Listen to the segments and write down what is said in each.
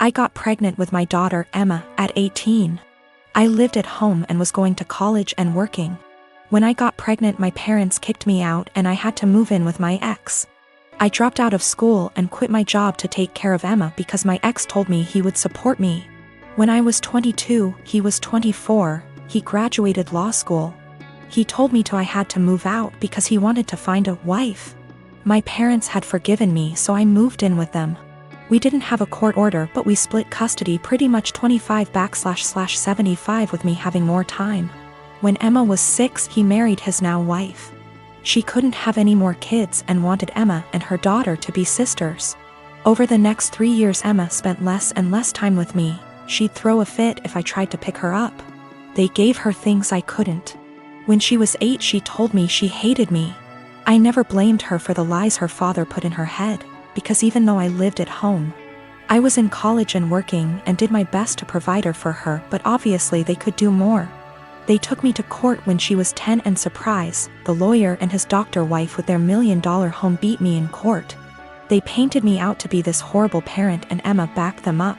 I got pregnant with my daughter Emma at 18. I lived at home and was going to college and working. When I got pregnant, my parents kicked me out and I had to move in with my ex. I dropped out of school and quit my job to take care of Emma because my ex told me he would support me. When I was 22, he was 24, he graduated law school. He told me I had to move out because he wanted to find a wife. My parents had forgiven me, so I moved in with them. We didn't have a court order, but we split custody pretty much 25//75 with me having more time. When Emma was 6, he married his now wife. She couldn't have any more kids and wanted Emma and her daughter to be sisters. Over the next 3 years, Emma spent less and less time with me. She'd throw a fit if I tried to pick her up. They gave her things I couldn't. When she was 8, she told me she hated me. I never blamed her for the lies her father put in her head, because even though I lived at home, I was in college and working and did my best to provide her for her, but obviously they could do more. They took me to court when she was 10 and surprise, the lawyer and his doctor wife with their $1 million home beat me in court. They painted me out to be this horrible parent and Emma backed them up.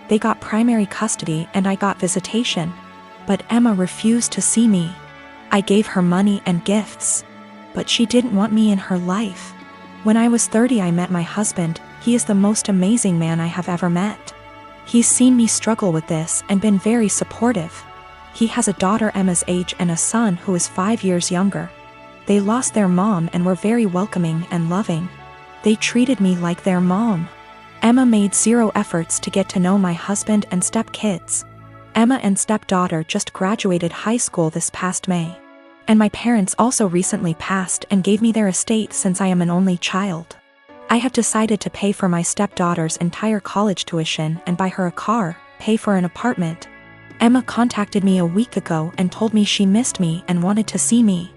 They got primary custody and I got visitation. But Emma refused to see me. I gave her money and gifts. But she didn't want me in her life. When I was 30, I met my husband. He is the most amazing man I have ever met. He's seen me struggle with this and been very supportive. He has a daughter Emma's age and a son who is 5 years younger. They lost their mom and were very welcoming and loving. They treated me like their mom. Emma made zero efforts to get to know my husband and stepkids. Emma and stepdaughter just graduated high school this past May. And my parents also recently passed and gave me their estate since I am an only child. I have decided to pay for my stepdaughter's entire college tuition and buy her a car, pay for an apartment. Emma contacted me a week ago and told me she missed me and wanted to see me.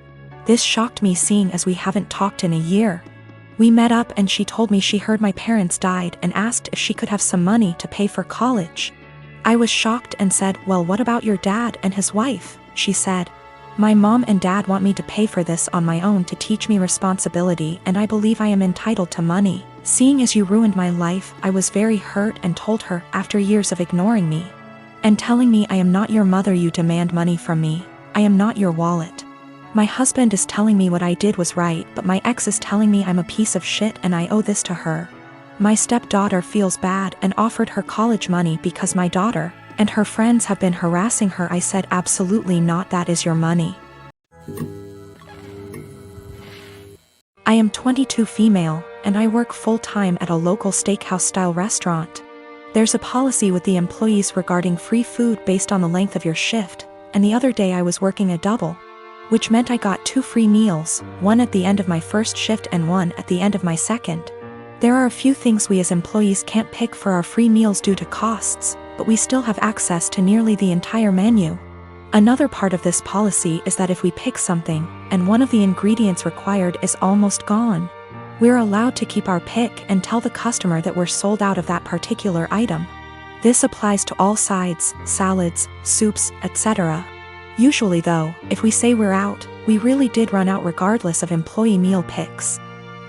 This shocked me, seeing as we haven't talked in a year. We met up and she told me she heard my parents died and asked if she could have some money to pay for college. I was shocked and said, "Well, what about your dad and his wife?" She said, "My mom and dad want me to pay for this on my own to teach me responsibility, and I believe I am entitled to money. Seeing as you ruined my life," I was very hurt and told her, after years of ignoring me and telling me I am not your mother, you demand money from me. I am not your wallet. My husband is telling me what I did was right, but my ex is telling me I'm a piece of shit and I owe this to her. My stepdaughter feels bad and offered her college money because my daughter and her friends have been harassing her. I said, "Absolutely not, that is your money." I am 22, female, and I work full-time at a local steakhouse-style restaurant. There's a policy with the employees regarding free food based on the length of your shift, and the other day I was working a double, which meant I got 2 free meals, one at the end of my first shift and one at the end of my second. There are a few things we as employees can't pick for our free meals due to costs, but we still have access to nearly the entire menu. Another part of this policy is that if we pick something, and one of the ingredients required is almost gone, we're allowed to keep our pick and tell the customer that we're sold out of that particular item. This applies to all sides, salads, soups, etc. Usually though, if we say we're out, we really did run out regardless of employee meal picks.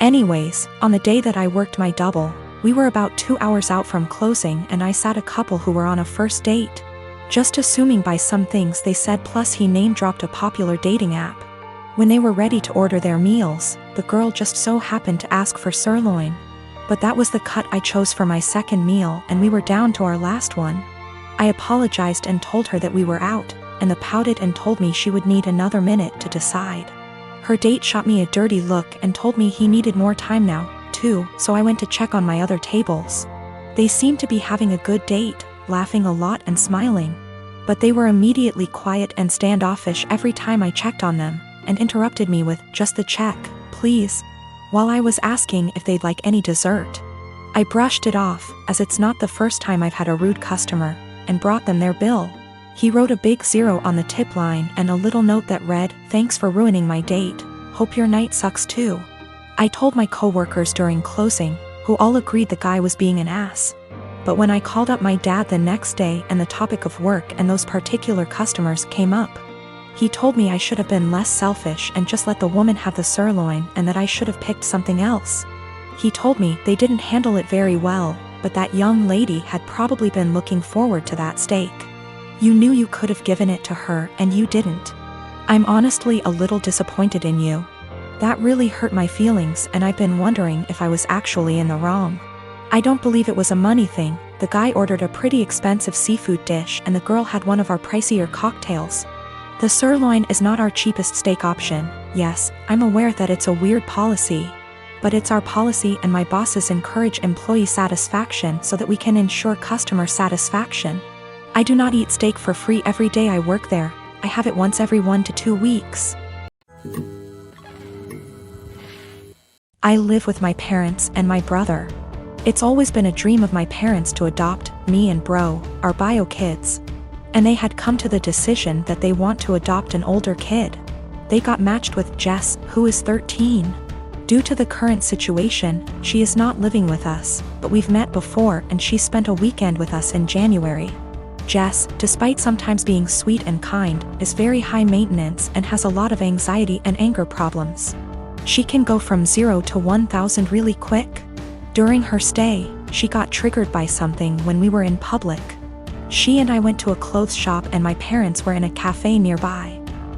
Anyways, on the day that I worked my double, we were about 2 hours out from closing and I sat a couple who were on a first date. Just assuming by some things they said, plus he name-dropped a popular dating app. When they were ready to order their meals, the girl just so happened to ask for sirloin. But that was the cut I chose for my second meal and we were down to our last one. I apologized and told her that we were out, and the pouted and told me she would need another minute to decide. Her date shot me a dirty look and told me he needed more time now, too, so I went to check on my other tables. They seemed to be having a good date, laughing a lot and smiling. But they were immediately quiet and standoffish every time I checked on them, and interrupted me with, "Just the check, please," while I was asking if they'd like any dessert. I brushed it off, as it's not the first time I've had a rude customer, and brought them their bill. He wrote a big 0 on the tip line and a little note that read, "Thanks for ruining my date, hope your night sucks too." I told my coworkers during closing, who all agreed the guy was being an ass. But when I called up my dad the next day and the topic of work and those particular customers came up, he told me I should have been less selfish and just let the woman have the sirloin and that I should have picked something else. He told me they didn't handle it very well, but that young lady had probably been looking forward to that steak. You knew you could have given it to her and you didn't. I'm honestly a little disappointed in you. That really hurt my feelings, and I've been wondering if I was actually in the wrong. I don't believe it was a money thing. The guy ordered a pretty expensive seafood dish and the girl had one of our pricier cocktails. The sirloin is not our cheapest steak option. Yes, I'm aware that it's a weird policy. But it's our policy, and my bosses encourage employee satisfaction so that we can ensure customer satisfaction. I do not eat steak for free every day I work there. I have it once every 1 to 2 weeks. I live with my parents and my brother. It's always been a dream of my parents to adopt me and bro, our bio kids. And they had come to the decision that they want to adopt an older kid. They got matched with Jess, who is 13. Due to the current situation, she is not living with us, but we've met before and she spent a weekend with us in January. Jess, despite sometimes being sweet and kind, is very high maintenance and has a lot of anxiety and anger problems. She can go from 0 to 1,000 really quick. During her stay, she got triggered by something when we were in public. She and I went to a clothes shop and my parents were in a cafe nearby.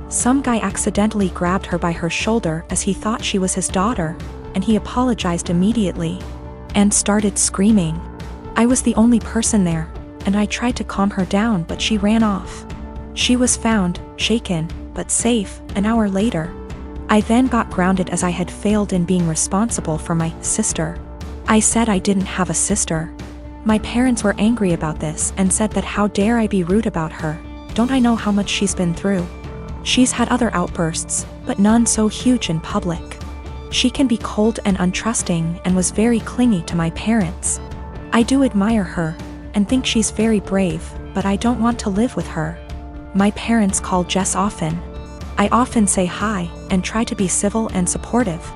Some guy accidentally grabbed her by her shoulder as he thought she was his daughter, and he apologized immediately and started screaming. I was the only person there, and I tried to calm her down, but she ran off. She was found, shaken, but safe, an hour later. I then got grounded as I had failed in being responsible for my sister. I said I didn't have a sister. My parents were angry about this and said that how dare I be rude about her. Don't I know how much she's been through? She's had other outbursts, but none so huge in public. She can be cold and untrusting and was very clingy to my parents. I do admire her and think she's very brave, but I don't want to live with her. My parents call Jess often. I often say hi and try to be civil and supportive.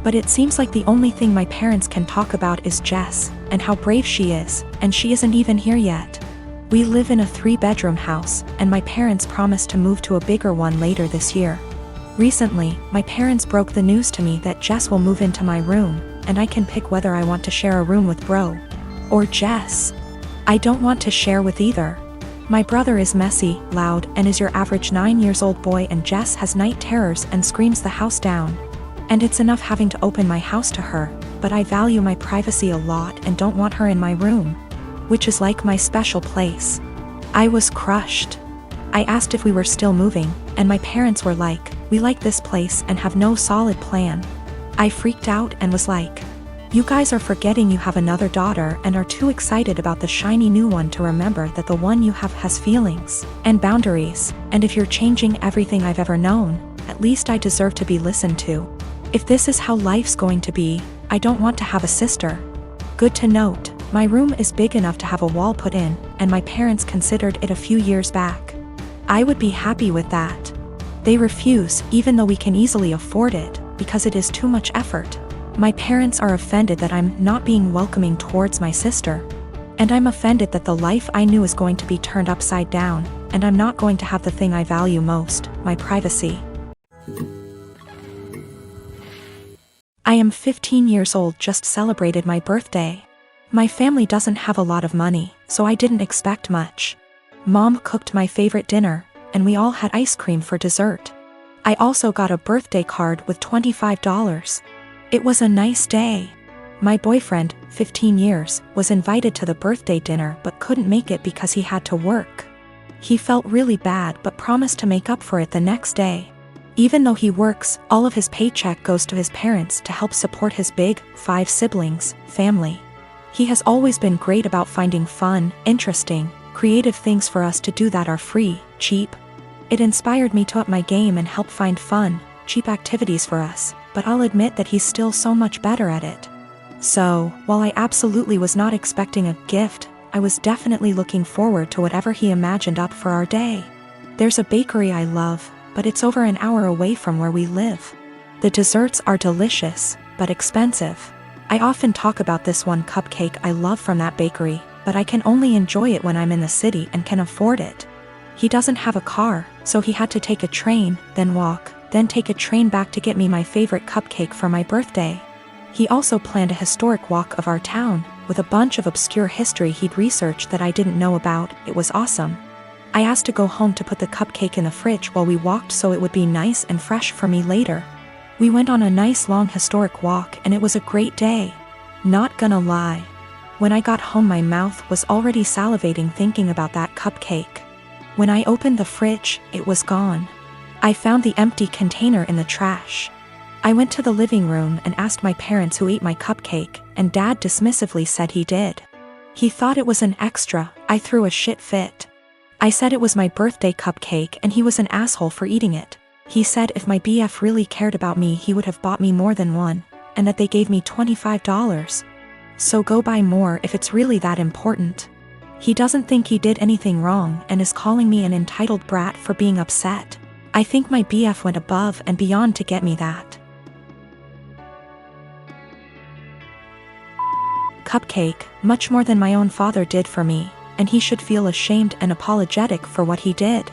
But it seems like the only thing my parents can talk about is Jess and how brave she is, and she isn't even here yet. We live in a 3-bedroom house, and my parents promised to move to a bigger one later this year. Recently, my parents broke the news to me that Jess will move into my room, and I can pick whether I want to share a room with bro or Jess. I don't want to share with either. My brother is messy, loud, and is your average 9-year-old boy, and Jess has night terrors and screams the house down. And it's enough having to open my house to her, but I value my privacy a lot and don't want her in my room, which is like my special place. I was crushed. I asked if we were still moving, and my parents were like, "We like this place and have no solid plan." I freaked out and was like, "You guys are forgetting you have another daughter and are too excited about the shiny new one to remember that the one you have has feelings and boundaries, and if you're changing everything I've ever known, at least I deserve to be listened to. If this is how life's going to be, I don't want to have a sister." Good to note, my room is big enough to have a wall put in, and my parents considered it a few years back. I would be happy with that. They refuse, even though we can easily afford it, because it is too much effort. My parents are offended that I'm not being welcoming towards my sister. And I'm offended that the life I knew is going to be turned upside down, and I'm not going to have the thing I value most, my privacy. I am 15 years old, just celebrated my birthday. My family doesn't have a lot of money, so I didn't expect much. Mom cooked my favorite dinner, and we all had ice cream for dessert. I also got a birthday card with $25. It was a nice day. My boyfriend, 15 years, was invited to the birthday dinner but couldn't make it because he had to work. He felt really bad but promised to make up for it the next day. Even though he works, all of his paycheck goes to his parents to help support his big, 5 siblings, family. He has always been great about finding fun, interesting, creative things for us to do that are free, cheap. It inspired me to up my game and help find fun, cheap activities for us, but I'll admit that he's still so much better at it. So, while I absolutely was not expecting a gift, I was definitely looking forward to whatever he imagined up for our day. There's a bakery I love, but it's over an hour away from where we live. The desserts are delicious, but expensive. I often talk about this one cupcake I love from that bakery, but I can only enjoy it when I'm in the city and can afford it. He doesn't have a car, so he had to take a train, then walk, then take a train back to get me my favorite cupcake for my birthday. He also planned a historic walk of our town, with a bunch of obscure history he'd researched that I didn't know about. It was awesome. I asked to go home to put the cupcake in the fridge while we walked so it would be nice and fresh for me later. We went on a nice long historic walk and it was a great day. Not gonna lie. When I got home my mouth was already salivating thinking about that cupcake. When I opened the fridge, it was gone. I found the empty container in the trash. I went to the living room and asked my parents who ate my cupcake, and Dad dismissively said he did. He thought it was an extra. I threw a shit fit. I said it was my birthday cupcake and he was an asshole for eating it. He said if my BF really cared about me he would have bought me more than one, and that they gave me $25. So go buy more if it's really that important. He doesn't think he did anything wrong and is calling me an entitled brat for being upset. I think my BF went above and beyond to get me that cupcake, much more than my own father did for me, and he should feel ashamed and apologetic for what he did.